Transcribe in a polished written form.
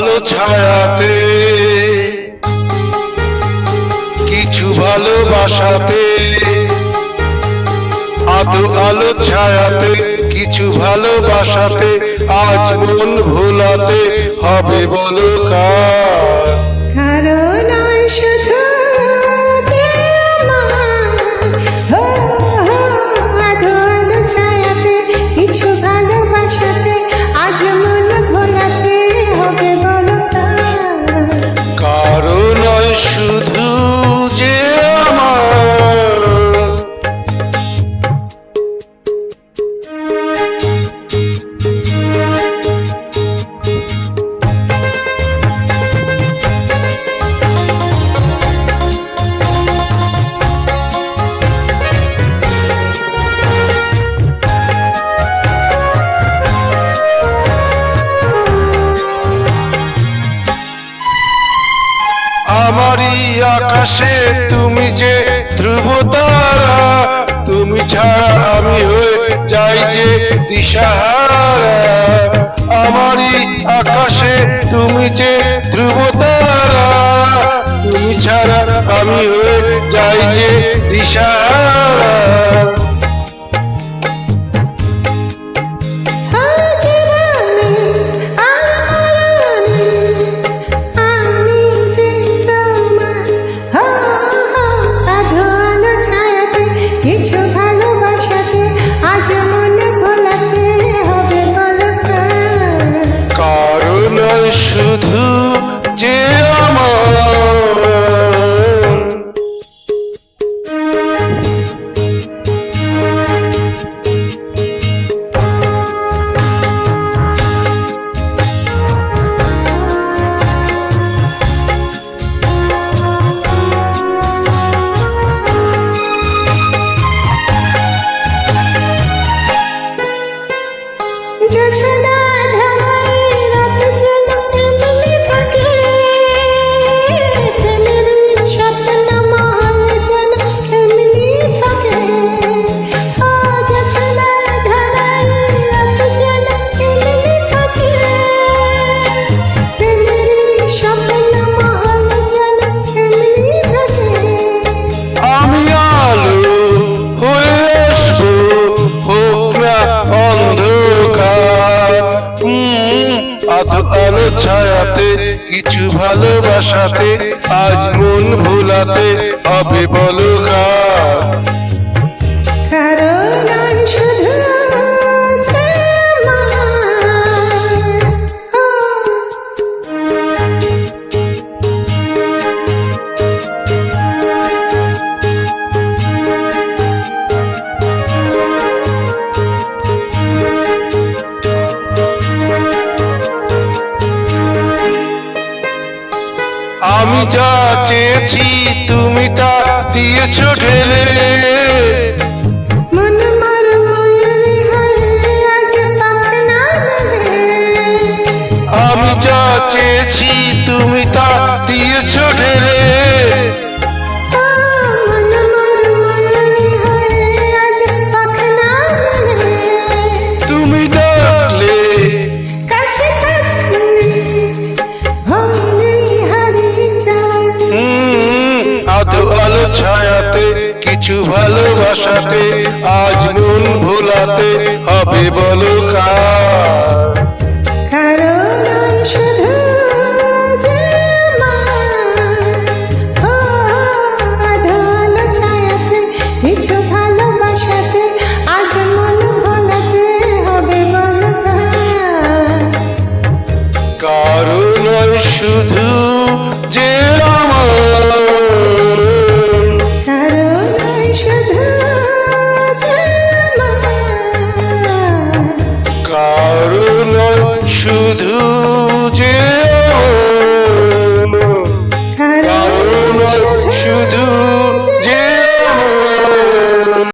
আলো ছায়াতে কিছু ভালোবাসাতে, আধো আলো ছায়াতে কিছু ভালোবাসাতে আজ মন ভোলাতে হবে বলো কার? কারণ শুধু যে আধো আলো ছায়াতে কিছু ভালোবাসাতে আজ মন ভোলাতে হবে বলো কার? কারণ শুধু যে আমারই আকাশে তুমি যে ধ্রুব তারা, তুমি ছাড়া আমি হয়ে যাই যে দিশাহারা। আমারই আকাশে তুমি যে ধ্রুব তারা, তুমি ছাড়া আমি হয়ে যাই যে দিশাহারা। কিছু ভালোবাসাতে আজ মনে ভোলাতে হবে বলো কার? কারণ শুধু যে আমার যোছনা ঢালাই রাত যেন এমনি থাকে, প্রেমের স্বপ্ন মহল যেন এমনি থাকে। যোছনা ঢালাই রাত যেন এমনি থাকে, প্রেমের স্বপ্ন মহল যেন এমনি থাকে। আমি আলো হয়ে আসবো, হোক না অন্ধকার। আধো আলো ছায়াতে কিছু ভালোবাসাতে আজ মন ভোলাতে হবে বলো কার? কারণ শুধু যে আমি যা চেয়েছি তুমি তা দিয়েছো ঢেলে, মন মার ময়ূরী হয়ে আজ পাখনা মেলে। আমি যা চেয়েছি তুমি তা দিয়েছো ঢেলে। মন মার ময়ূরী হয়ে আজ পাখনা মেলে। তুমি ডাকলে কাছে থাকলে ভুলে হারিয়ে যায়। আধো আলো ছায়াতে কিছু ভালোবাসাতে আজ মন ভোলাতে হবে বলো কার?